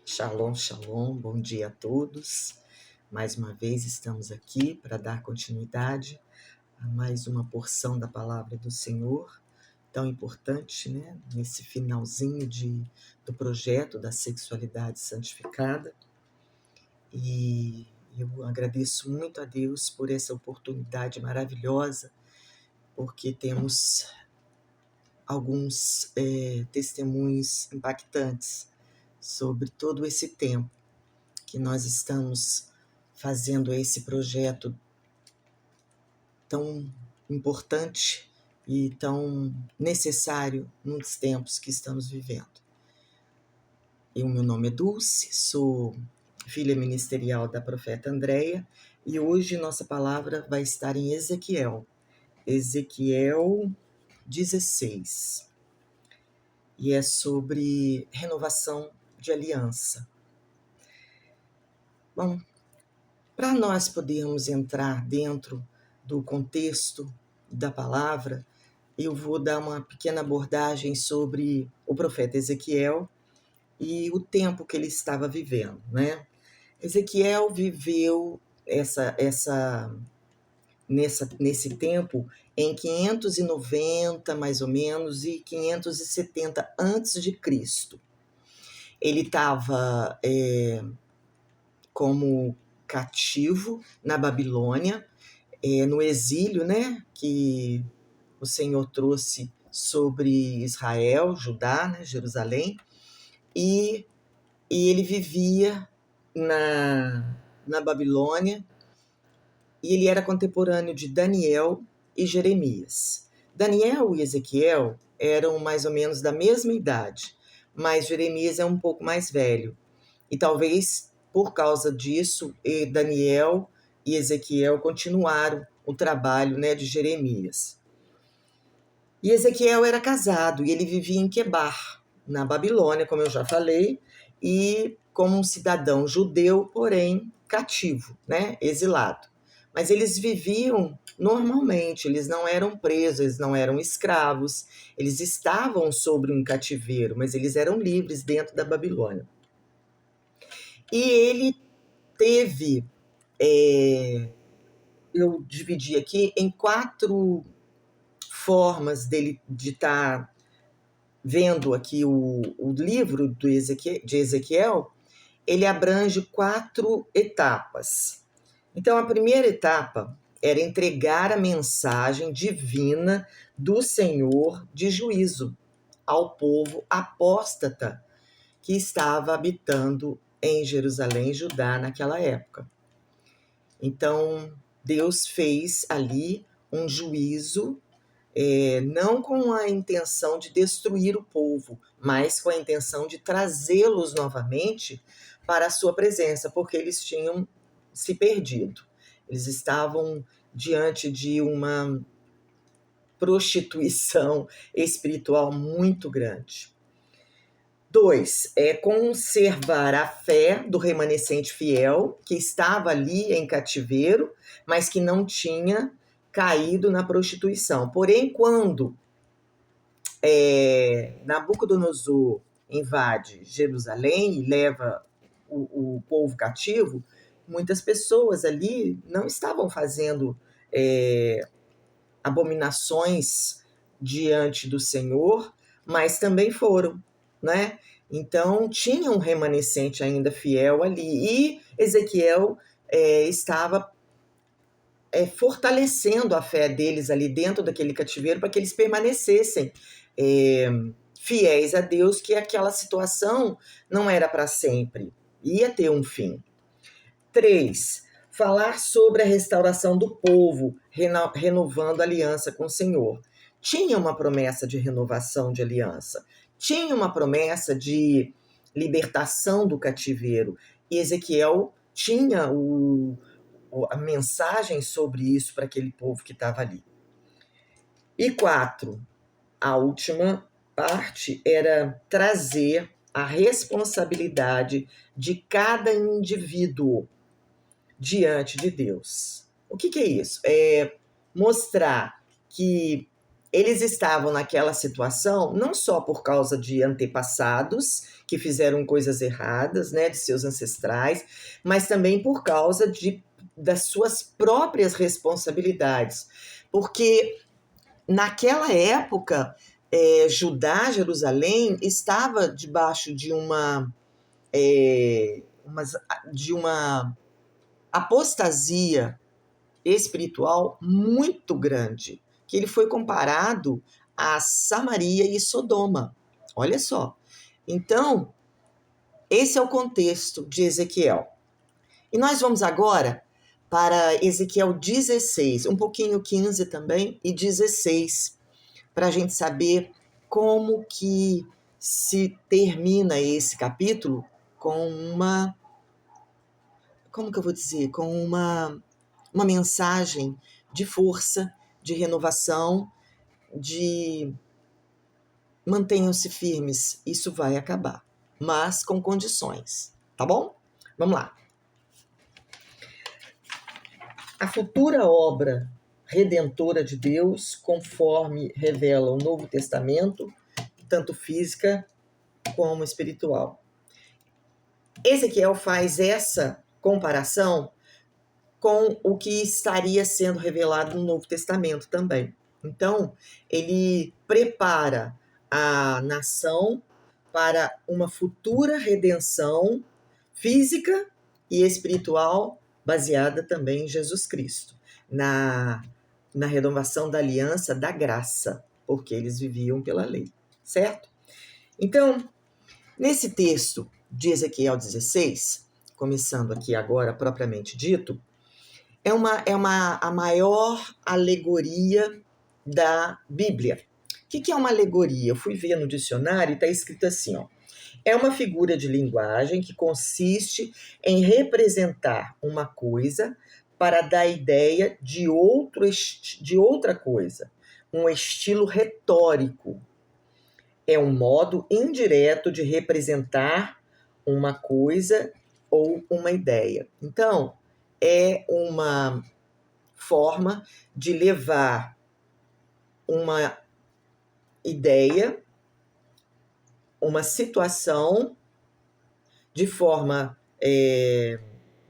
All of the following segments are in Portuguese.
Shalom, shalom, bom dia a todos. Mais uma vez estamos aqui para dar continuidade a mais uma porção da palavra do Senhor, tão importante, né? Nesse finalzinho do projeto da sexualidade santificada. E eu agradeço muito a Deus por essa oportunidade maravilhosa, porque temos alguns testemunhos impactantes sobre todo esse tempo que nós estamos fazendo esse projeto tão importante e tão necessário nos tempos que estamos vivendo. O meu nome é Dulce, sou filha ministerial da profeta Andréia, e hoje nossa palavra vai estar em Ezequiel 16, e é sobre renovação de aliança. Bom, para nós podermos entrar dentro do contexto da palavra, eu vou dar uma pequena abordagem sobre o profeta Ezequiel e o tempo que ele estava vivendo, né? Ezequiel viveu nesse tempo em 590, mais ou menos, e 570 antes de Cristo. Ele estava como cativo na Babilônia, no exílio, né, que o Senhor trouxe sobre Israel, Judá, né, Jerusalém, e ele vivia na Babilônia, e ele era contemporâneo de Daniel e Jeremias. Daniel e Ezequiel eram mais ou menos da mesma idade, mas Jeremias é um pouco mais velho, e talvez por causa disso, Daniel e Ezequiel continuaram o trabalho, né, de Jeremias. E Ezequiel era casado e ele vivia em Quebar, na Babilônia, como eu já falei, e como um cidadão judeu, porém cativo, né, exilado. Mas eles viviam normalmente, eles não eram presos, eles não eram escravos, eles estavam sobre um cativeiro, mas eles eram livres dentro da Babilônia. E ele teve, eu dividi aqui em 4 formas dele de estar vendo aqui o livro de Ezequiel. Ele abrange 4 etapas. Então, a primeira etapa era entregar a mensagem divina do Senhor de juízo ao povo apóstata que estava habitando em Jerusalém, Judá, naquela época. Então, Deus fez ali um juízo, não com a intenção de destruir o povo, mas com a intenção de trazê-los novamente para a sua presença, porque eles tinham se perdido. Eles estavam diante de uma prostituição espiritual muito grande. 2, conservar a fé do remanescente fiel, que estava ali em cativeiro, mas que não tinha caído na prostituição. Porém, quando Nabucodonosor invade Jerusalém e leva o povo cativo, muitas pessoas ali não estavam fazendo abominações diante do Senhor, mas também foram, né? Então, tinha um remanescente ainda fiel ali, e Ezequiel estava fortalecendo a fé deles ali dentro daquele cativeiro para que eles permanecessem fiéis a Deus, que aquela situação não era para sempre, ia ter um fim. 3, falar sobre a restauração do povo, renovando a aliança com o Senhor. Tinha uma promessa de renovação de aliança, tinha uma promessa de libertação do cativeiro, e Ezequiel tinha a mensagem sobre isso para aquele povo que estava ali. E 4, a última parte era trazer a responsabilidade de cada indivíduo diante de Deus. O que é isso? É mostrar que eles estavam naquela situação não só por causa de antepassados que fizeram coisas erradas, né, de seus ancestrais, mas também por causa das suas próprias responsabilidades. Porque naquela época, Judá, Jerusalém, estava debaixo de uma apostasia espiritual muito grande, que ele foi comparado a Samaria e Sodoma. Olha só. Então, esse é o contexto de Ezequiel. E nós vamos agora para Ezequiel 16, um pouquinho 15 também, e 16, para a gente saber como que se termina esse capítulo com como que eu vou dizer, com uma mensagem de força, de renovação, de mantenham-se firmes, isso vai acabar, mas com condições, tá bom? Vamos lá. A futura obra redentora de Deus, conforme revela o Novo Testamento, tanto física como espiritual. Ezequiel faz essa comparação com o que estaria sendo revelado no Novo Testamento também. Então, ele prepara a nação para uma futura redenção física e espiritual baseada também em Jesus Cristo, na renovação da aliança da graça, porque eles viviam pela lei, certo? Então, nesse texto de Ezequiel 16, começando aqui agora propriamente dito, é a maior alegoria da Bíblia. O que é uma alegoria? Eu fui ver no dicionário e está escrito assim, ó. É uma figura de linguagem que consiste em representar uma coisa para dar ideia de outra coisa, um estilo retórico. É um modo indireto de representar uma coisa ou uma ideia. Então, é uma forma de levar uma ideia, uma situação, de forma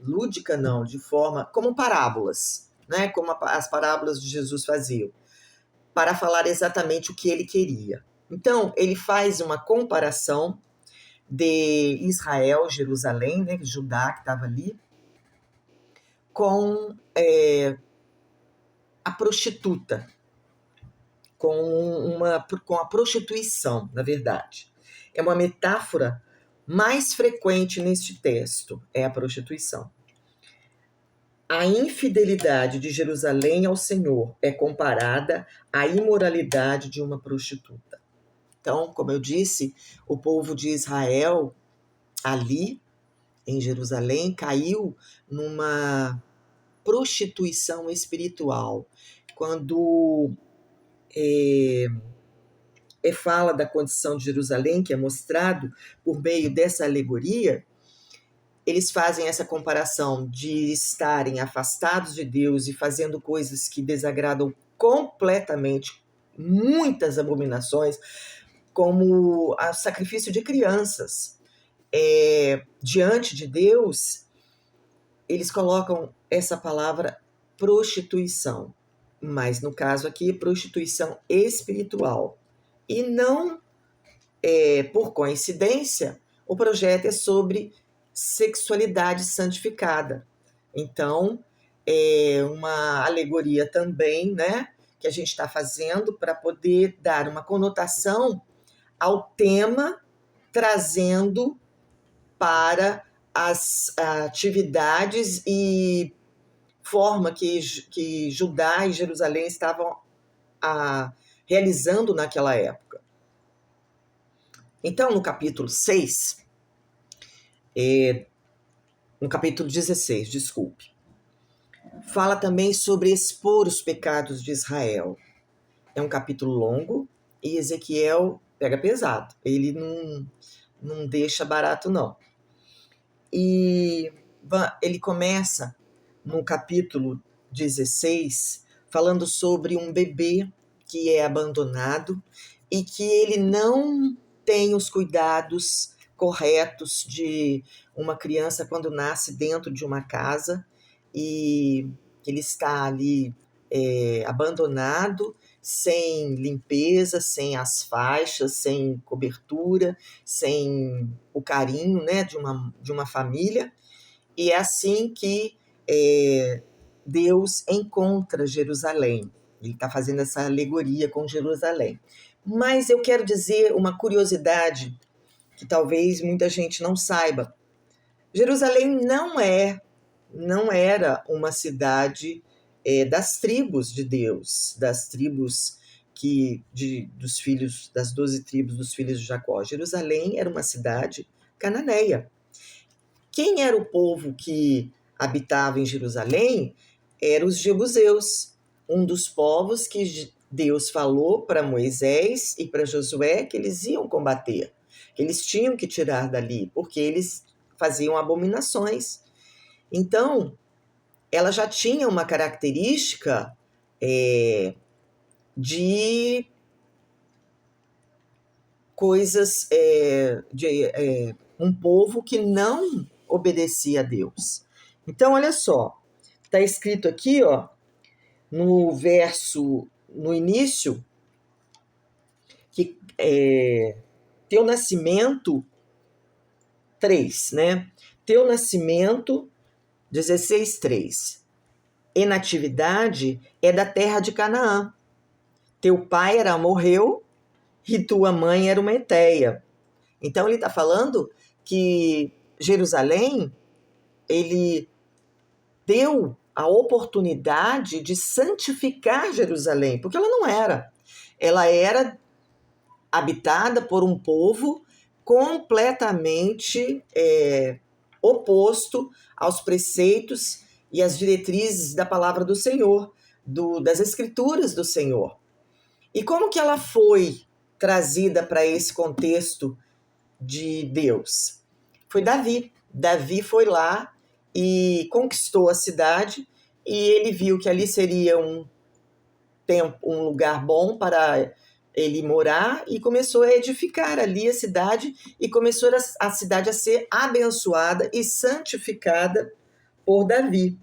lúdica, não, de forma como parábolas, né? Como as parábolas de Jesus faziam, para falar exatamente o que ele queria. Então, ele faz uma comparação de Israel, Jerusalém, né, Judá, que estava ali, com a prostituta, com a prostituição, na verdade. É uma metáfora mais frequente neste texto, é a prostituição. A infidelidade de Jerusalém ao Senhor é comparada à imoralidade de uma prostituta. Então, como eu disse, o povo de Israel, ali em Jerusalém, caiu numa prostituição espiritual. Quando fala da condição de Jerusalém, que é mostrado por meio dessa alegoria, eles fazem essa comparação de estarem afastados de Deus e fazendo coisas que desagradam completamente, muitas abominações, como o sacrifício de crianças. Diante de Deus, eles colocam essa palavra prostituição, mas no caso aqui, prostituição espiritual. E não, por coincidência, o projeto é sobre sexualidade santificada. Então, é uma alegoria também, né, que a gente está fazendo para poder dar uma conotação ao tema, trazendo para as atividades e forma que Judá e Jerusalém estavam realizando naquela época. Então, no capítulo 6, no capítulo 16, desculpe, fala também sobre expor os pecados de Israel. É um capítulo longo e Ezequiel pega pesado. Ele não deixa barato, não. E ele começa no capítulo 16 falando sobre um bebê que é abandonado e que ele não tem os cuidados corretos de uma criança quando nasce dentro de uma casa e ele está ali abandonado, sem limpeza, sem as faixas, sem cobertura, sem o carinho, né, de uma família. E é assim que Deus encontra Jerusalém. Ele está fazendo essa alegoria com Jerusalém. Mas eu quero dizer uma curiosidade que talvez muita gente não saiba. Jerusalém não era uma cidade das tribos de Deus, das tribos dos filhos, das 12 tribos dos filhos de Jacó. Jerusalém era uma cidade cananeia. Quem era o povo que habitava em Jerusalém eram os jebuseus, um dos povos que Deus falou para Moisés e para Josué que eles iam combater, que eles tinham que tirar dali, porque eles faziam abominações. Então, ela já tinha uma característica de coisas, de um povo que não obedecia a Deus. Então, olha só, está escrito aqui, ó, no início, que teu nascimento 3, né? Teu nascimento 16:3. E natividade é da terra de Canaã. Teu pai era amorreu e tua mãe era uma heteia. Então ele está falando que Jerusalém, ele deu a oportunidade de santificar Jerusalém, porque ela não era. Ela era habitada por um povo completamente oposto aos preceitos e às diretrizes da palavra do Senhor, das escrituras do Senhor. E como que ela foi trazida para esse contexto de Deus? Foi Davi. Davi foi lá e conquistou a cidade e ele viu que ali seria um lugar bom para ele morar e começou a edificar ali a cidade e começou a cidade a ser abençoada e santificada por Davi.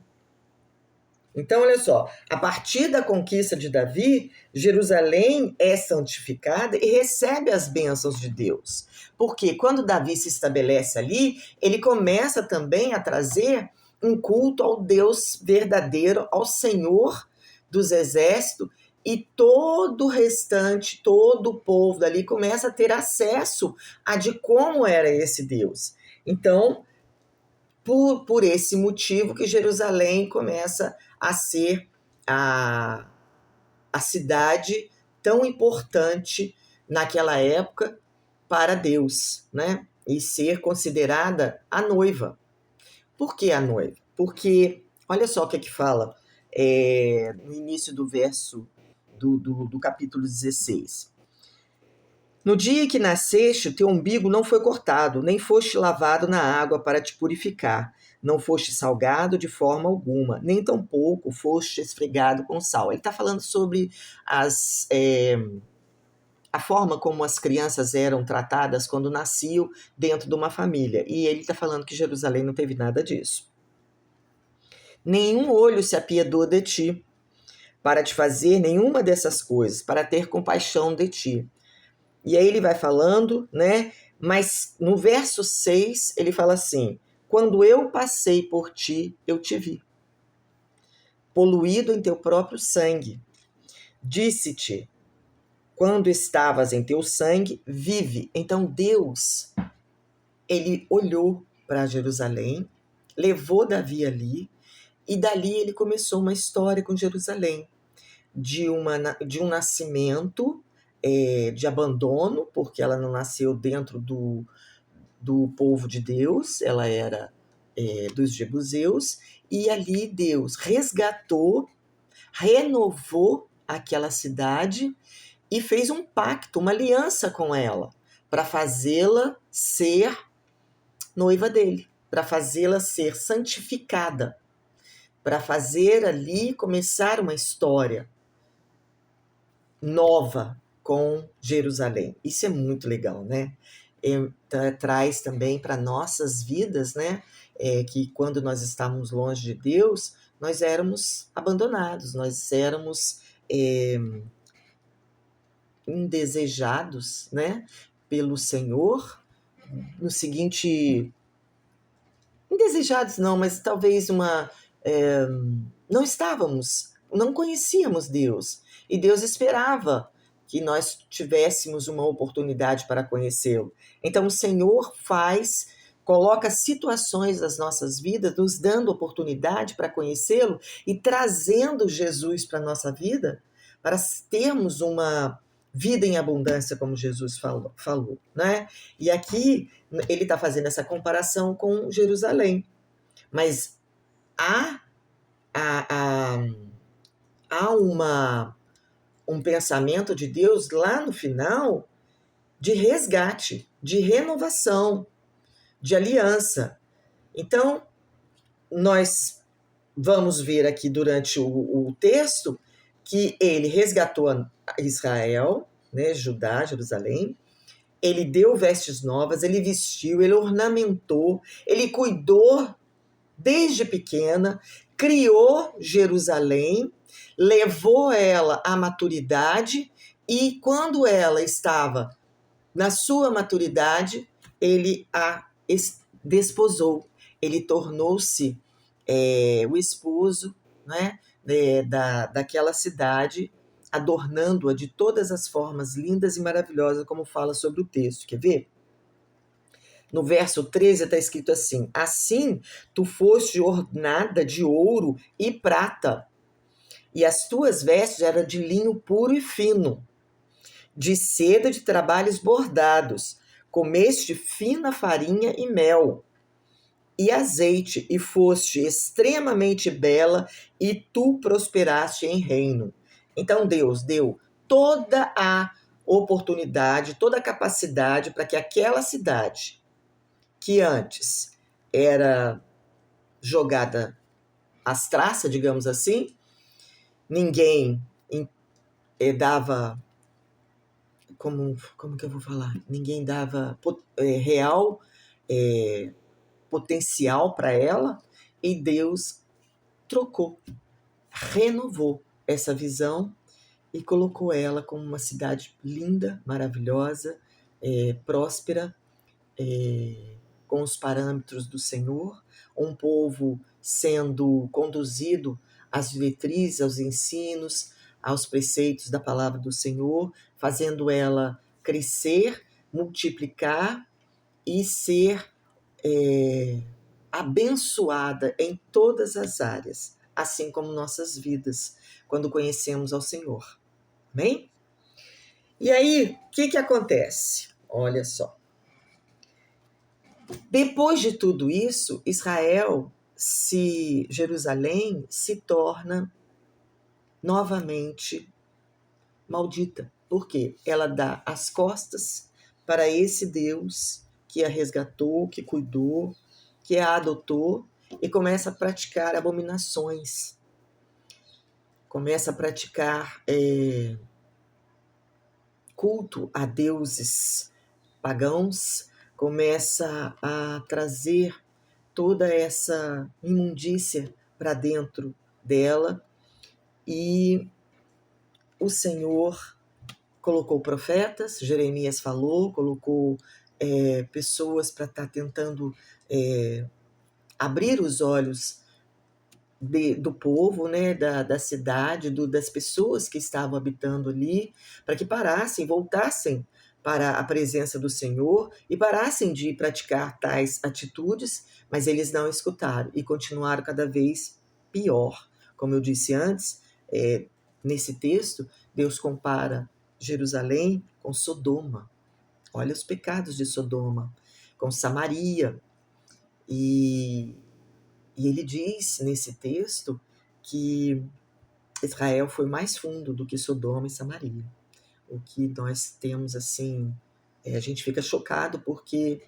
Então, olha só, a partir da conquista de Davi, Jerusalém é santificada e recebe as bênçãos de Deus. Porque quando Davi se estabelece ali, ele começa também a trazer um culto ao Deus verdadeiro, ao Senhor dos exércitos, e todo o restante, todo o povo dali começa a ter acesso a de como era esse Deus. Então, por esse motivo que Jerusalém começa a ser a cidade tão importante naquela época para Deus, né? E ser considerada a noiva. Por que a noiva? Porque, olha só o que fala no início do verso do capítulo 16. No dia que nasceste, teu umbigo não foi cortado, nem foste lavado na água para te purificar. Não foste salgado de forma alguma, nem tampouco foste esfregado com sal. Ele está falando sobre a forma como as crianças eram tratadas quando nasciam dentro de uma família. E ele está falando que Jerusalém não teve nada disso. Nenhum olho se apiedou de ti para te fazer nenhuma dessas coisas, para ter compaixão de ti. E aí ele vai falando, né? Mas no verso 6, ele fala assim: quando eu passei por ti, eu te vi, poluído em teu próprio sangue. Disse-te, quando estavas em teu sangue, vive. Então Deus, ele olhou para Jerusalém, levou Davi ali, e dali ele começou uma história com Jerusalém, de um nascimento, de abandono, porque ela não nasceu dentro do povo de Deus, ela era dos jebuseus, e ali Deus resgatou, renovou aquela cidade e fez um pacto, uma aliança com ela, para fazê-la ser noiva dele, para fazê-la ser santificada, para fazer ali começar uma história. nova com Jerusalém. Isso é muito legal, né? Traz também para nossas vidas, né? Que quando nós estávamos longe de Deus, nós éramos abandonados, nós éramos indesejados, né? Pelo Senhor, no seguinte, indesejados não, mas talvez não estávamos, não conhecíamos Deus, e Deus esperava que nós tivéssemos uma oportunidade para conhecê-lo. Então o Senhor coloca situações das nossas vidas, nos dando oportunidade para conhecê-lo e trazendo Jesus para a nossa vida, para termos uma vida em abundância, como Jesus falou, né? E aqui ele está fazendo essa comparação com Jerusalém. Mas há, há, há, há um pensamento de Deus lá no final de resgate, de renovação, de aliança. Então, nós vamos ver aqui durante o texto que ele resgatou Israel, né, Judá, Jerusalém, ele deu vestes novas, ele vestiu, ele ornamentou, ele cuidou desde pequena, criou Jerusalém, levou ela à maturidade e quando ela estava na sua maturidade, ele a desposou, ele tornou-se o esposo, né, daquela cidade, adornando-a de todas as formas lindas e maravilhosas, como fala sobre o texto. Quer ver? No verso 13 está escrito assim: assim tu foste ornada de ouro e prata, e as tuas vestes eram de linho puro e fino, de seda de trabalhos bordados, comeste fina farinha e mel, e azeite, e foste extremamente bela, e tu prosperaste em reino. Então Deus deu toda a oportunidade, toda a capacidade para que aquela cidade, que antes era jogada às traças, digamos assim, ninguém dava, como que eu vou falar? Ninguém dava real potencial para ela, e Deus trocou, renovou essa visão e colocou ela como uma cidade linda, maravilhosa, próspera, com os parâmetros do Senhor, um povo sendo conduzido às diretrizes, aos ensinos, aos preceitos da palavra do Senhor, fazendo ela crescer, multiplicar e ser abençoada em todas as áreas, assim como nossas vidas, quando conhecemos ao Senhor. Amém? E aí, o que acontece? Olha só. Depois de tudo isso, Jerusalém se torna novamente maldita. Por quê? Ela dá as costas para esse Deus que a resgatou, que cuidou, que a adotou, e começa a praticar abominações. Começa a praticar culto a deuses pagãos, começa a trazer toda essa imundícia para dentro dela, e o Senhor colocou profetas, Jeremias falou, colocou pessoas para estar tentando abrir os olhos do povo, né, da cidade, das pessoas que estavam habitando ali, para que parassem, voltassem para a presença do Senhor e parassem de praticar tais atitudes, mas eles não escutaram e continuaram cada vez pior. Como eu disse antes, nesse texto, Deus compara Jerusalém com Sodoma. Olha os pecados de Sodoma, com Samaria. E ele diz nesse texto que Israel foi mais fundo do que Sodoma e Samaria. O que nós temos assim, a gente fica chocado porque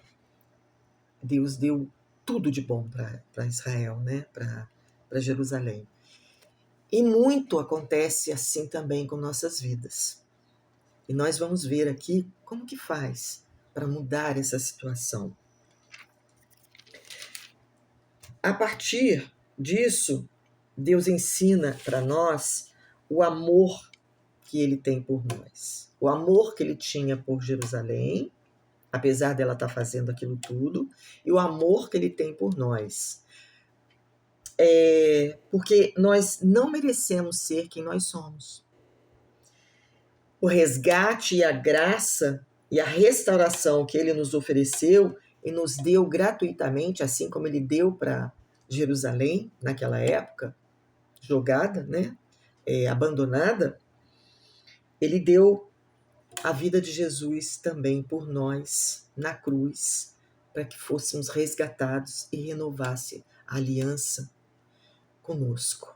Deus deu tudo de bom para Israel, né? Para Jerusalém. E muito acontece assim também com nossas vidas. E nós vamos ver aqui como que faz para mudar essa situação. A partir disso, Deus ensina para nós o amor que ele tem por nós. O amor que ele tinha por Jerusalém, apesar dela estar fazendo aquilo tudo, e o amor que ele tem por nós. Porque nós não merecemos ser quem nós somos. O resgate e a graça e a restauração que ele nos ofereceu e nos deu gratuitamente, assim como ele deu para Jerusalém naquela época, jogada, né? Abandonada, ele deu a vida de Jesus também por nós na cruz, para que fôssemos resgatados e renovasse a aliança conosco.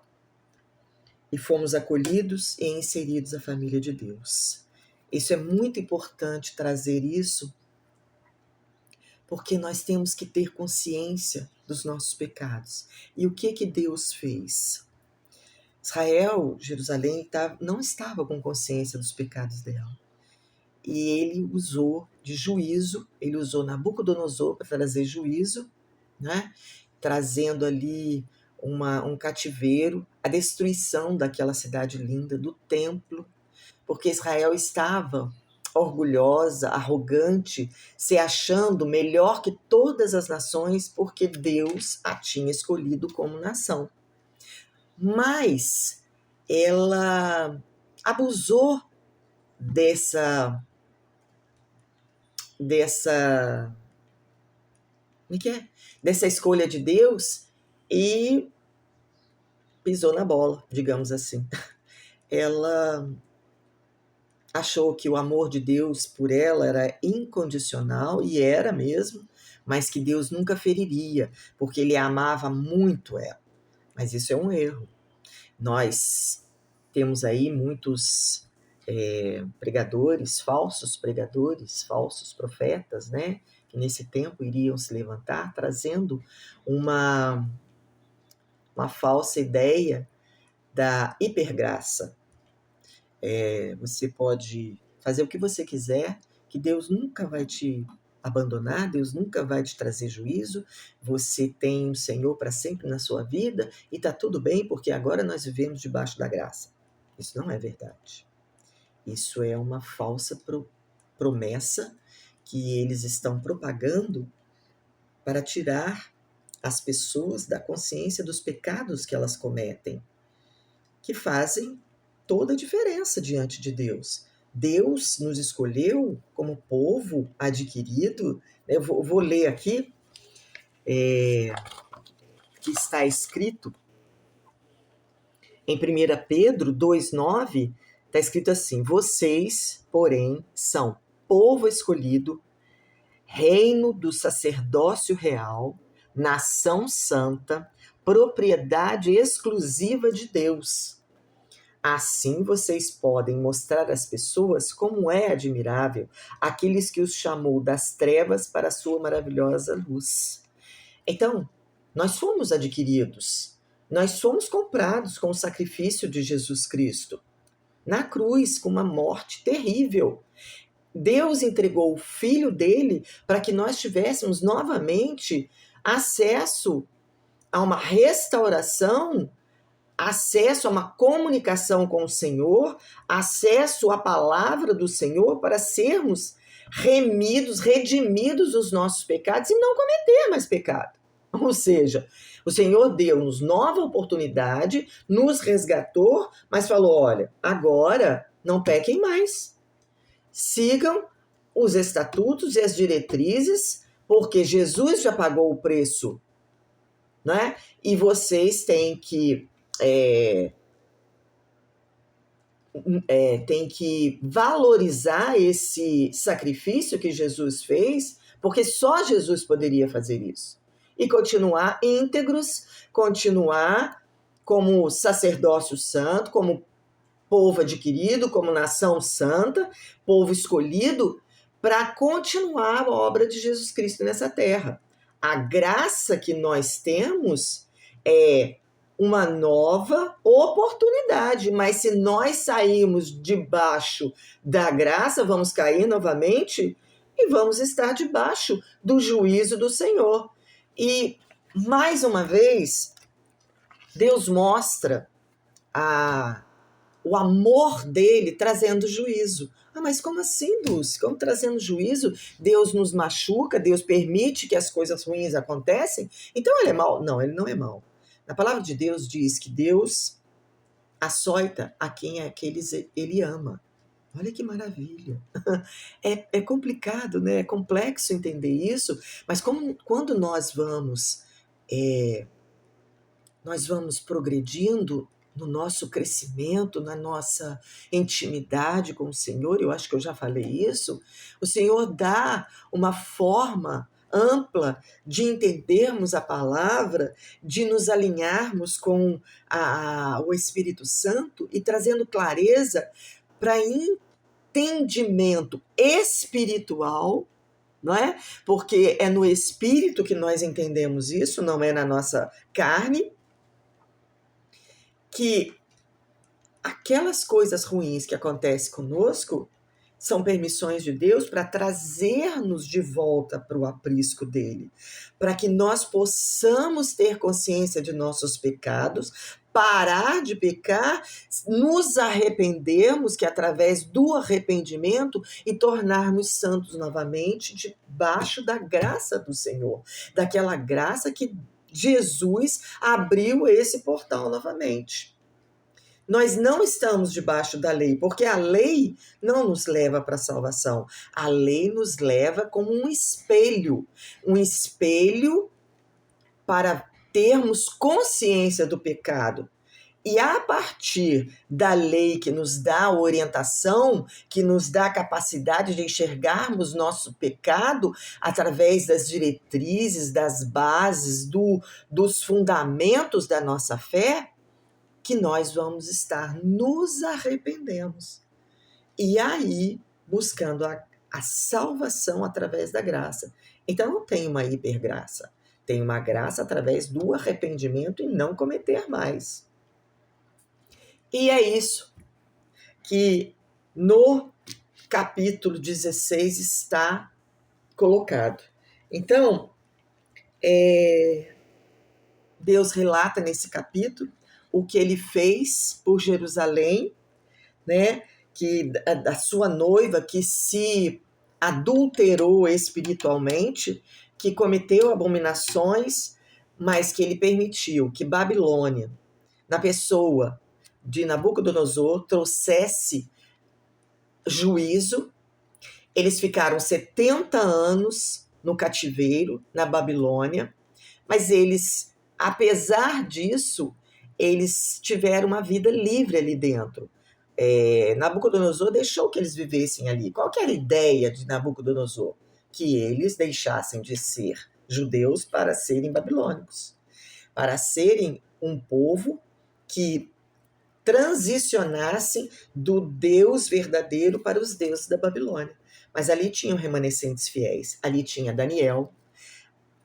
E fomos acolhidos e inseridos à família de Deus. Isso é muito importante trazer isso, porque nós temos que ter consciência dos nossos pecados. E o que Deus fez? Israel, Jerusalém, não estava com consciência dos pecados dela. E ele usou de juízo, ele usou Nabucodonosor para trazer juízo, né? Trazendo ali um cativeiro, a destruição daquela cidade linda, do templo, porque Israel estava orgulhosa, arrogante, se achando melhor que todas as nações, porque Deus a tinha escolhido como nação. Mas ela abusou dessa escolha de Deus e pisou na bola, digamos assim. Ela achou que o amor de Deus por ela era incondicional, e era mesmo, mas que Deus nunca feriria, porque ele amava muito ela. Mas isso é um erro. Nós temos aí muitos pregadores, falsos profetas, né? Que nesse tempo iriam se levantar, trazendo uma falsa ideia da hipergraça. Você pode fazer o que você quiser, que Deus nunca vai te abandonar, Deus nunca vai te trazer juízo, você tem o Senhor para sempre na sua vida e está tudo bem, porque agora nós vivemos debaixo da graça. Isso não é verdade. Isso é uma falsa promessa que eles estão propagando para tirar as pessoas da consciência dos pecados que elas cometem, que fazem toda a diferença diante de Deus. Deus nos escolheu como povo adquirido. Eu vou ler aqui, que está escrito em 1 Pedro 2,9, está escrito assim: vocês, porém, são povo escolhido, reino do sacerdócio real, nação santa, propriedade exclusiva de Deus. Assim vocês podem mostrar às pessoas como é admirável aqueles que os chamou das trevas para a sua maravilhosa luz. Então, nós somos adquiridos, nós somos comprados com o sacrifício de Jesus Cristo, na cruz, com uma morte terrível. Deus entregou o Filho dele para que nós tivéssemos novamente acesso a uma restauração, acesso a uma comunicação com o Senhor, acesso à palavra do Senhor para sermos redimidos dos nossos pecados e não cometer mais pecado. Ou seja, o Senhor deu-nos nova oportunidade, nos resgatou, mas falou: olha, agora não pequem mais. Sigam os estatutos e as diretrizes, porque Jesus já pagou o preço, né? E vocês têm que valorizar esse sacrifício que Jesus fez, porque só Jesus poderia fazer isso. E continuar íntegros, continuar como sacerdócio santo, como povo adquirido, como nação santa, povo escolhido, para continuar a obra de Jesus Cristo nessa terra. A graça que nós temos é uma nova oportunidade, mas se nós sairmos debaixo da graça, vamos cair novamente e vamos estar debaixo do juízo do Senhor. E, mais uma vez, Deus mostra o amor dele trazendo juízo. Ah, mas como assim, Dulce? Como trazendo juízo? Deus nos machuca, Deus permite que as coisas ruins acontecem? Então ele é mau? Não, ele não é mau. Na palavra de Deus diz que Deus açoita a quem ele ama. Olha que maravilha. É complicado, né? É complexo entender isso, mas quando nós vamos progredindo no nosso crescimento, na nossa intimidade com o Senhor, eu acho que eu já falei isso, o Senhor dá uma forma ampla de entendermos a palavra, de nos alinharmos com o Espírito Santo e trazendo clareza para entendimento espiritual, não é? Porque é no Espírito que nós entendemos isso, não é na nossa carne, que aquelas coisas ruins que acontecem conosco são permissões de Deus para trazer-nos de volta para o aprisco dele, para que nós possamos ter consciência de nossos pecados, parar de pecar, nos arrependermos, que é através do arrependimento, e tornarmos santos novamente debaixo da graça do Senhor, daquela graça que Jesus abriu esse portal novamente. Nós não estamos debaixo da lei, porque a lei não nos leva para a salvação. A lei nos leva como um espelho para termos consciência do pecado. E a partir da lei que nos dá orientação, que nos dá a capacidade de enxergarmos nosso pecado através das diretrizes, das bases, dos fundamentos da nossa fé, que nós vamos estar nos arrependemos. E aí, buscando a salvação através da graça. Então, não tem uma hipergraça. Tem uma graça através do arrependimento e não cometer mais. E é isso que no capítulo 16 está colocado. Então, Deus relata nesse capítulo o que ele fez por Jerusalém, né? Que da sua noiva que se adulterou espiritualmente, que cometeu abominações, mas que ele permitiu que Babilônia, na pessoa de Nabucodonosor, trouxesse juízo. Eles ficaram 70 anos no cativeiro, na Babilônia, mas eles, apesar disso, eles tiveram uma vida livre ali dentro. Nabucodonosor deixou que eles vivessem ali. Qual que era a ideia de Nabucodonosor? Que eles deixassem de ser judeus para serem babilônicos, para serem um povo que transicionasse do Deus verdadeiro para os deuses da Babilônia. Mas ali tinham remanescentes fiéis. Ali tinha Daniel.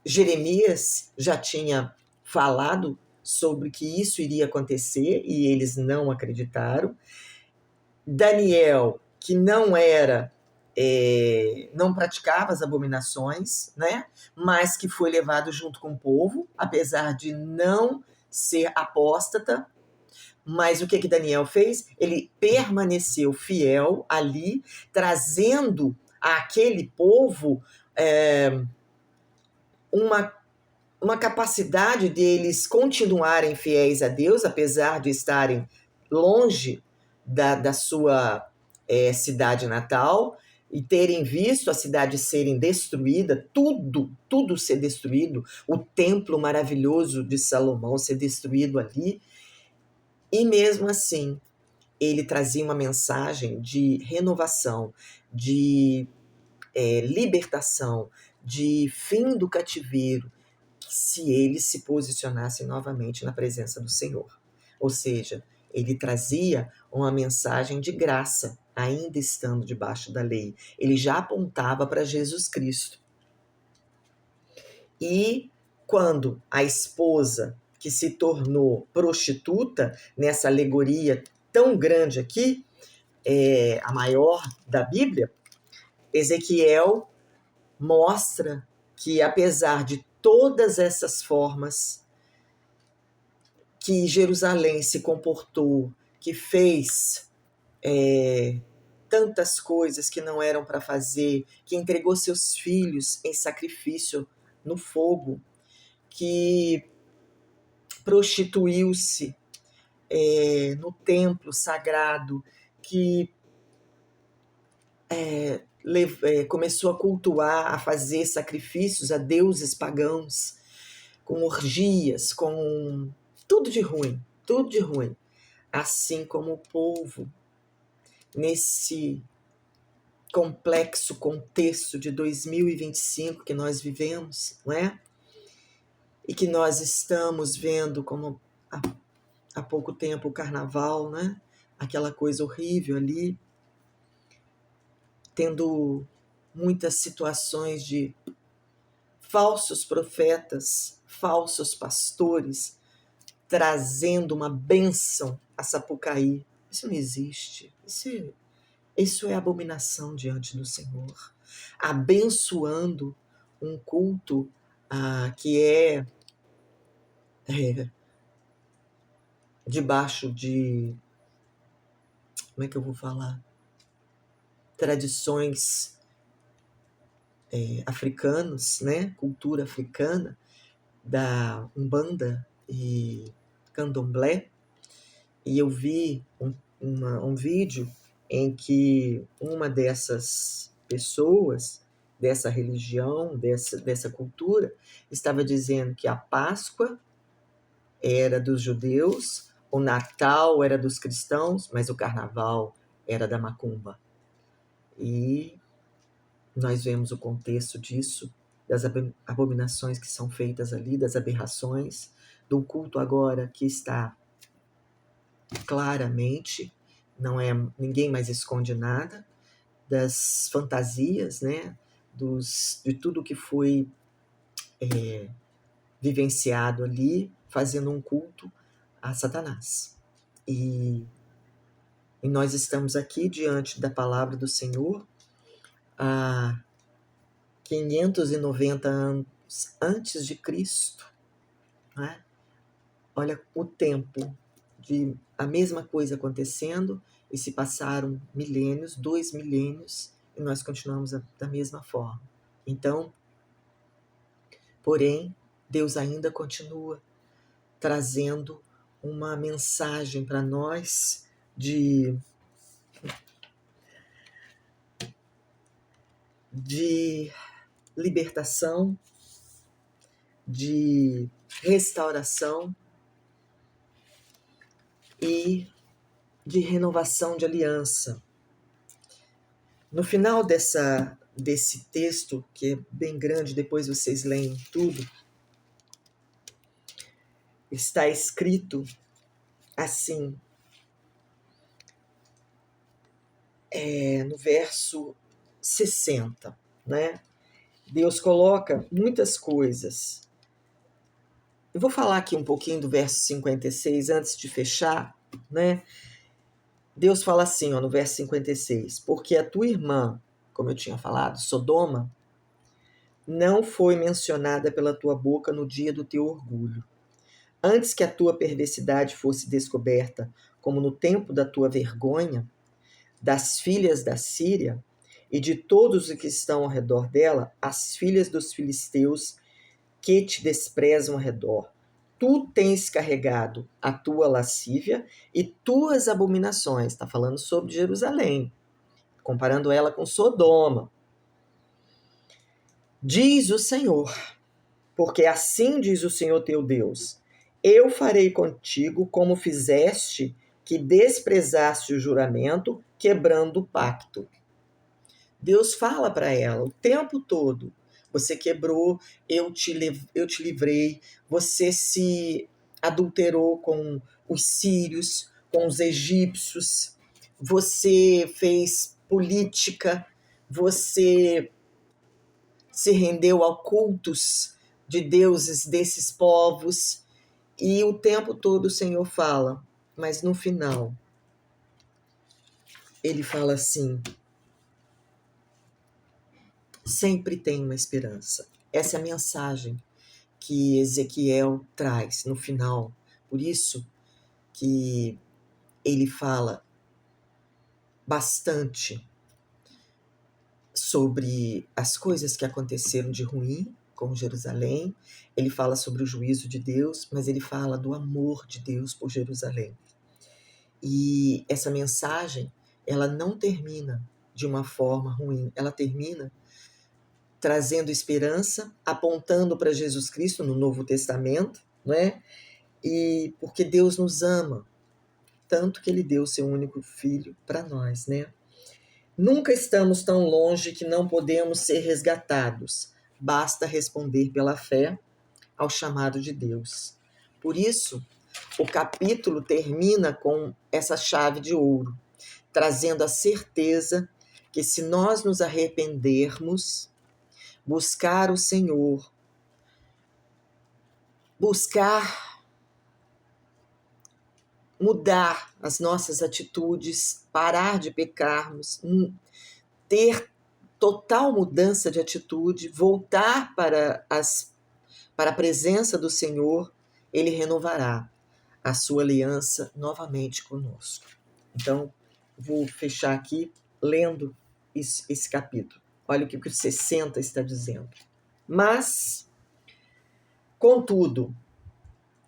Jeremias já tinha falado sobre que isso iria acontecer e eles não acreditaram. Daniel, que não praticava as abominações, né? Mas que foi levado junto com o povo, apesar de não ser apóstata. Mas o que Daniel fez? Ele permaneceu fiel ali, trazendo àquele povo uma capacidade deles continuarem fiéis a Deus, apesar de estarem longe da sua cidade natal, e terem visto a cidade serem destruída, tudo ser destruído, o templo maravilhoso de Salomão ser destruído ali. E mesmo assim, ele trazia uma mensagem de renovação, de libertação, de fim do cativeiro, se eles se posicionassem novamente na presença do Senhor. Ou seja, ele trazia uma mensagem de graça, ainda estando debaixo da lei. Ele já apontava para Jesus Cristo. E quando a esposa, que se tornou prostituta, nessa alegoria tão grande aqui, a maior da Bíblia, Ezequiel mostra que, apesar de todas essas formas que Jerusalém se comportou, que fez tantas coisas que não eram para fazer, que entregou seus filhos em sacrifício no fogo, que prostituiu-se no templo sagrado, que começou a cultuar, a fazer sacrifícios a deuses pagãos, com orgias, com tudo de ruim, tudo de ruim. Assim como o povo, nesse complexo contexto de 2025 que nós vivemos, não é? E que nós estamos vendo, como há pouco tempo, o carnaval, né? Aquela coisa horrível ali, tendo muitas situações de falsos profetas, falsos pastores, trazendo uma bênção a Sapucaí. Isso não existe. Isso é abominação diante do Senhor. Abençoando um culto que é debaixo de, como é que eu vou falar? Tradições africanos, né? Cultura africana, da Umbanda e Candomblé. E eu vi um vídeo em que uma dessas pessoas, dessa religião, dessa cultura, estava dizendo que a Páscoa era dos judeus, o Natal era dos cristãos, mas o Carnaval era da macumba. E nós vemos o contexto disso, das abominações que são feitas ali, das aberrações, do culto agora que está claramente, ninguém mais esconde nada, das fantasias, né, de tudo que foi vivenciado ali, fazendo um culto a Satanás. E nós estamos aqui diante da palavra do Senhor há 590 anos antes de Cristo, né? Olha o tempo de a mesma coisa acontecendo, e se passaram milênios, 2 milênios, e nós continuamos da mesma forma. Então, porém, Deus ainda continua trazendo uma mensagem para nós de libertação, de restauração e de renovação de aliança. No final desse texto, que é bem grande, depois vocês leem tudo, está escrito assim, no verso 60, né? Deus coloca muitas coisas. Eu vou falar aqui um pouquinho do verso 56 antes de fechar, né? Deus fala assim, no verso 56, porque a tua irmã, como eu tinha falado, Sodoma, não foi mencionada pela tua boca no dia do teu orgulho. Antes que a tua perversidade fosse descoberta, como no tempo da tua vergonha, das filhas da Síria e de todos os que estão ao redor dela, as filhas dos filisteus que te desprezam ao redor. Tu tens carregado a tua lascívia e tuas abominações. Está falando sobre Jerusalém, comparando ela com Sodoma. Diz o Senhor, porque assim diz o Senhor teu Deus, eu farei contigo como fizeste que desprezaste o juramento, quebrando o pacto. Deus fala para ela o tempo todo, você quebrou, eu te livrei, você se adulterou com os sírios, com os egípcios, você fez política, você se rendeu a cultos de deuses desses povos, E o tempo todo o Senhor fala, mas no final, ele fala assim: sempre tem uma esperança. Essa é a mensagem que Ezequiel traz no final. Por isso que ele fala bastante sobre as coisas que aconteceram de ruim com Jerusalém. Ele fala sobre o juízo de Deus, mas ele fala do amor de Deus por Jerusalém. E essa mensagem, ela não termina de uma forma ruim, ela termina trazendo esperança, apontando para Jesus Cristo no Novo Testamento, né? E porque Deus nos ama, tanto que ele deu o seu único filho para nós, né? Nunca estamos tão longe que não podemos ser resgatados. Basta responder pela fé ao chamado de Deus. Por isso, o capítulo termina com essa chave de ouro, trazendo a certeza que se nós nos arrependermos, buscar o Senhor, buscar mudar as nossas atitudes, parar de pecarmos, ter total mudança de atitude, voltar para a presença do Senhor, ele renovará a sua aliança novamente conosco. Então, vou fechar aqui lendo esse capítulo. Olha o que o 60 está dizendo. Mas, contudo,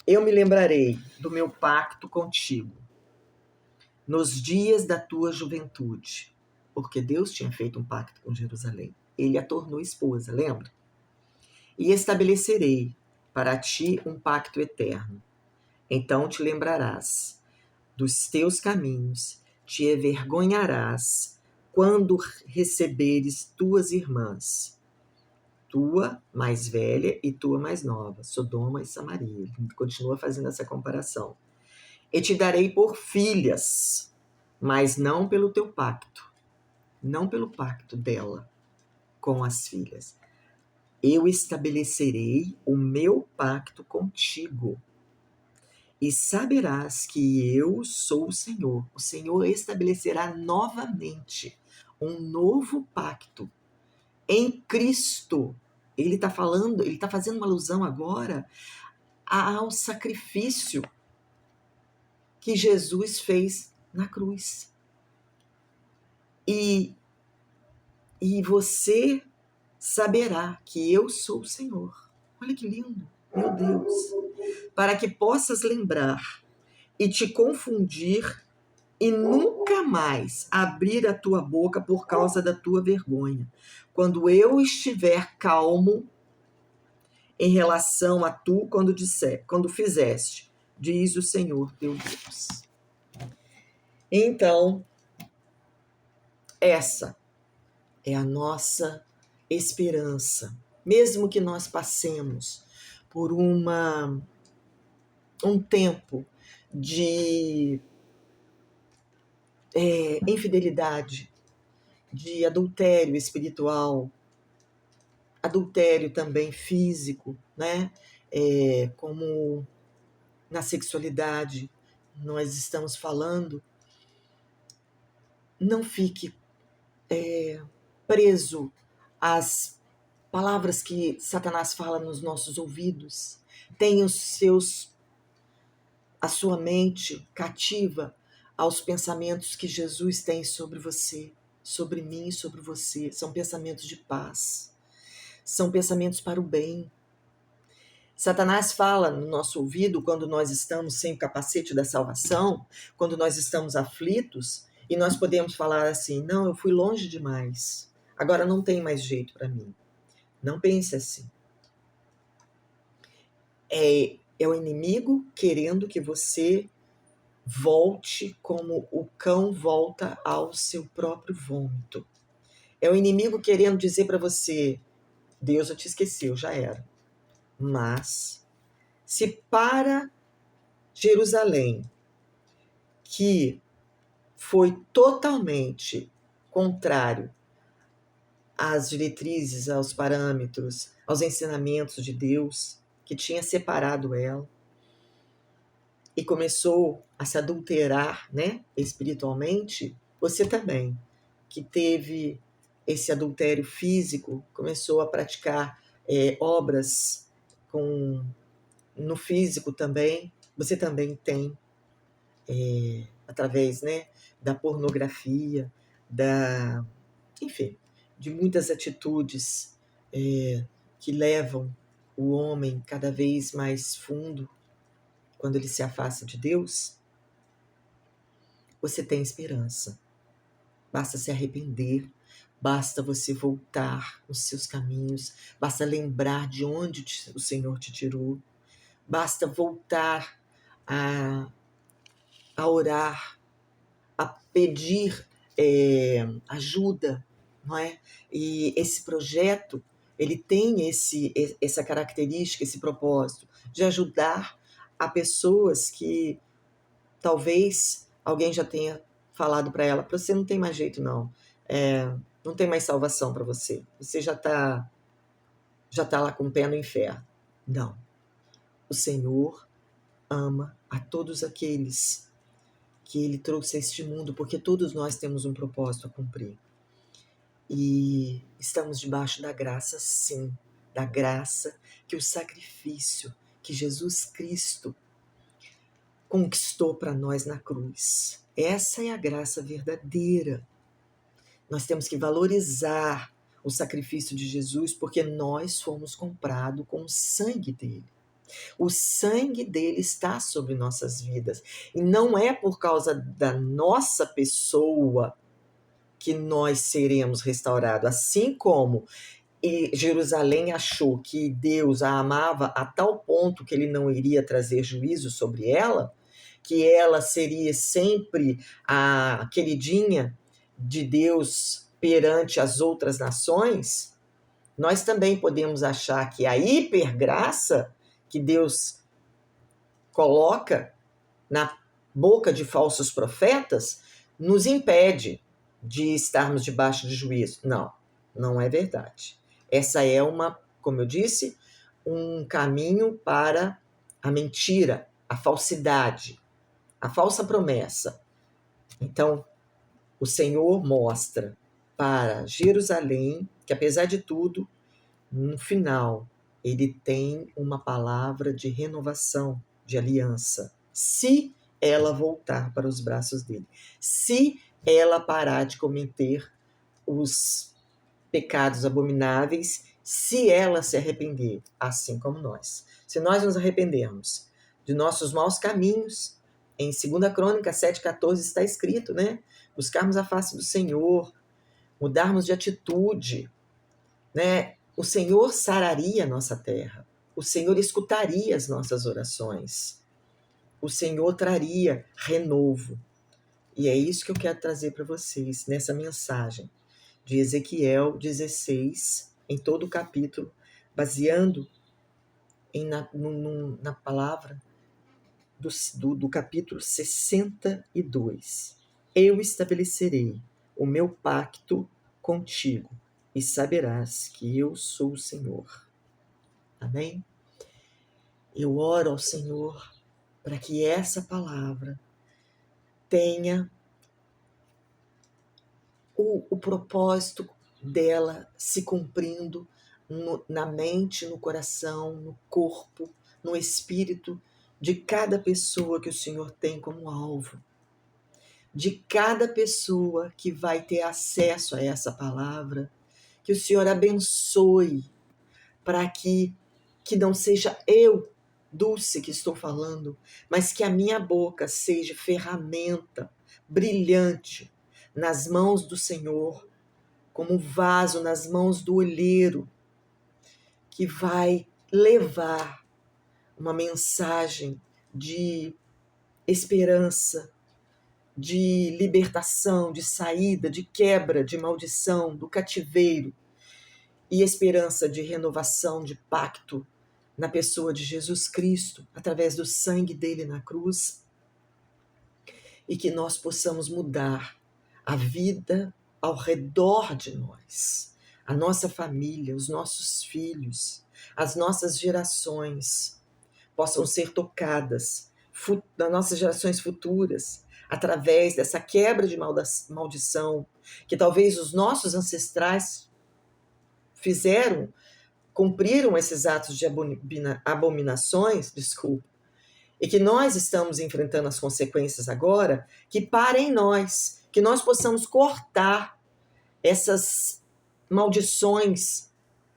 eu me lembrarei do meu pacto contigo nos dias da tua juventude, porque Deus tinha feito um pacto com Jerusalém. Ele a tornou esposa, lembra? E estabelecerei para ti um pacto eterno. Então te lembrarás dos teus caminhos, te envergonharás quando receberes tuas irmãs, tua mais velha e tua mais nova, Sodoma e Samaria. Ele continua fazendo essa comparação. E te darei por filhas, mas não pelo teu pacto, não pelo pacto dela com as filhas. Eu estabelecerei o meu pacto contigo, e saberás que eu sou o Senhor. O Senhor estabelecerá novamente um novo pacto em Cristo. Ele está falando, ele está fazendo uma alusão agora ao sacrifício que Jesus fez na cruz. E você saberá que eu sou o Senhor. Olha que lindo, meu Deus. Para que possas lembrar e te confundir e nunca mais abrir a tua boca por causa da tua vergonha, quando eu estiver calmo em relação a tu, quando fizeste, diz o Senhor teu Deus. Então, essa é a nossa esperança, mesmo que nós passemos por um tempo de infidelidade, de adultério espiritual, adultério também físico, né? Como na sexualidade nós estamos falando, não fique preso às palavras que Satanás fala nos nossos ouvidos. Tenha a sua mente cativa aos pensamentos que Jesus tem sobre você, sobre mim e sobre você. São pensamentos de paz, são pensamentos para o bem. Satanás fala no nosso ouvido quando nós estamos sem o capacete da salvação, quando nós estamos aflitos, e nós podemos falar assim: não, eu fui longe demais, agora não tem mais jeito para mim. Não pense assim. É o inimigo querendo que você volte como o cão volta ao seu próprio vômito. É o inimigo querendo dizer para você: Deus, eu te esqueci, já era. Mas, se para Jerusalém, que foi totalmente contrário às diretrizes, aos parâmetros, aos ensinamentos de Deus, que tinha separado ela, e começou a se adulterar, né, espiritualmente, você também, que teve esse adultério físico, começou a praticar obras no físico também, você também tem, através, né, da pornografia, enfim, de muitas atitudes que levam o homem cada vez mais fundo quando ele se afasta de Deus. Você tem esperança. Basta se arrepender, basta você voltar os seus caminhos, basta lembrar de onde o Senhor te tirou, basta voltar a, a orar, a pedir ajuda, não é? E esse projeto, ele tem essa característica, esse propósito de ajudar a pessoas que talvez alguém já tenha falado para ela: você não tem mais jeito não, não tem mais salvação para você, você já tá lá com o pé no inferno. Não, o Senhor ama a todos aqueles que Ele trouxe a este mundo, porque todos nós temos um propósito a cumprir. E estamos debaixo da graça, sim, da graça que o sacrifício que Jesus Cristo conquistou para nós na cruz. Essa é a graça verdadeira. Nós temos que valorizar o sacrifício de Jesus, porque nós fomos comprados com o sangue dele. O sangue dele está sobre nossas vidas. E não é por causa da nossa pessoa que nós seremos restaurados. Assim como Jerusalém achou que Deus a amava a tal ponto que ele não iria trazer juízo sobre ela, que ela seria sempre a queridinha de Deus perante as outras nações, nós também podemos achar que a hipergraça que Deus coloca na boca de falsos profetas nos impede de estarmos debaixo de juízo. Não, não é verdade. Essa é como eu disse, um caminho para a mentira, a falsidade, a falsa promessa. Então, o Senhor mostra para Jerusalém que, apesar de tudo, no final, ele tem uma palavra de renovação, de aliança, se ela voltar para os braços dele, se ela parar de cometer os pecados abomináveis, se ela se arrepender, assim como nós. Se nós nos arrependermos de nossos maus caminhos, em 2 Crônicas 7,14 está escrito, né? Buscarmos a face do Senhor, mudarmos de atitude, né? O Senhor sararia a nossa terra, o Senhor escutaria as nossas orações, o Senhor traria renovo. E é isso que eu quero trazer para vocês nessa mensagem de Ezequiel 16, em todo o capítulo, baseando na palavra do capítulo 62. Eu estabelecerei o meu pacto contigo e saberás que eu sou o Senhor. Amém? Eu oro ao Senhor para que essa palavra tenha o propósito dela se cumprindo na mente, no coração, no corpo, no espírito de cada pessoa que o Senhor tem como alvo, de cada pessoa que vai ter acesso a essa palavra, que o Senhor abençoe para que não seja eu, Dulce, que estou falando, mas que a minha boca seja ferramenta brilhante nas mãos do Senhor, como um vaso nas mãos do olheiro, que vai levar uma mensagem de esperança, de libertação, de saída, de quebra, de maldição, do cativeiro, e esperança de renovação, de pacto na pessoa de Jesus Cristo, através do sangue dele na cruz, e que nós possamos mudar a vida ao redor de nós, a nossa família, os nossos filhos, as nossas gerações possam ser tocadas, das nossas gerações futuras, através dessa quebra de maldição, que talvez os nossos ancestrais fizeram, cumpriram esses atos de abominações, desculpa, e que nós estamos enfrentando as consequências agora, que parem em nós, que nós possamos cortar essas maldições,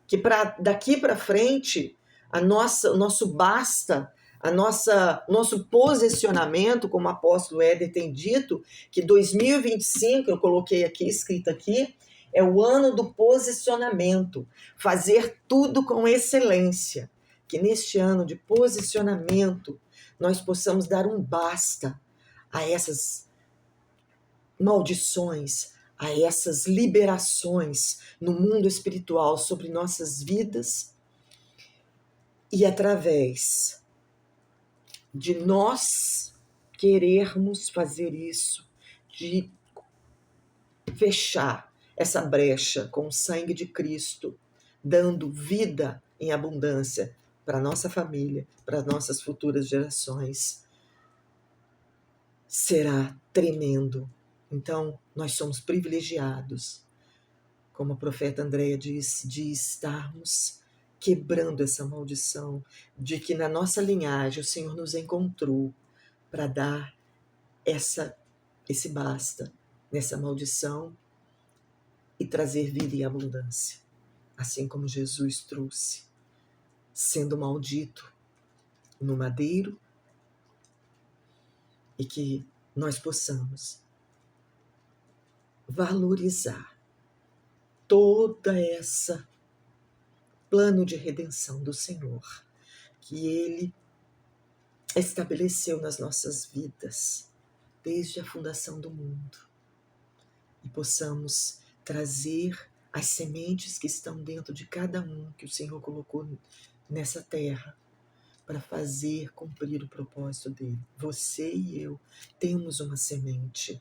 que daqui para frente o nosso basta, nosso posicionamento, como o apóstolo Éder tem dito, que 2025, eu coloquei aqui, escrito aqui, é o ano do posicionamento, fazer tudo com excelência, que neste ano de posicionamento nós possamos dar um basta a essas maldições, a essas liberações no mundo espiritual sobre nossas vidas, e através de nós querermos fazer isso, de fechar essa brecha com o sangue de Cristo, dando vida em abundância para a nossa família, para as nossas futuras gerações, será tremendo. Então, nós somos privilegiados, como a profeta Andréia disse, de estarmos quebrando essa maldição, de que na nossa linhagem o Senhor nos encontrou para dar esse basta nessa maldição e trazer vida e abundância, assim como Jesus trouxe, sendo maldito no madeiro, e que nós possamos valorizar toda essa plano de redenção do Senhor, que Ele estabeleceu nas nossas vidas, desde a fundação do mundo, e possamos trazer as sementes que estão dentro de cada um, que o Senhor colocou nessa terra, para fazer cumprir o propósito dele. Você e eu temos uma semente,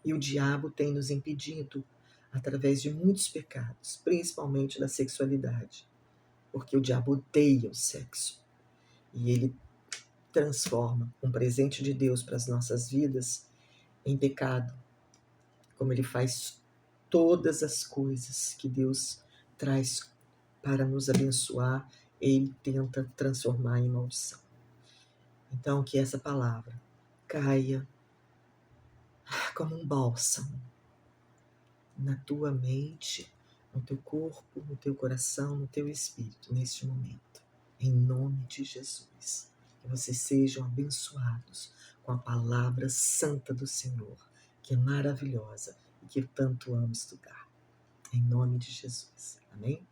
e o diabo tem nos impedido, através de muitos pecados, principalmente da sexualidade, porque o diabo odeia o sexo, e ele transforma um presente de Deus para as nossas vidas em pecado, como ele faz todas as coisas que Deus traz para nos abençoar, ele tenta transformar em maldição. Então, que essa palavra caia como um bálsamo na tua mente, no teu corpo, no teu coração, no teu espírito, neste momento. Em nome de Jesus. Que vocês sejam abençoados com a palavra santa do Senhor, que é maravilhosa e que eu tanto amo estudar. Em nome de Jesus. Amém?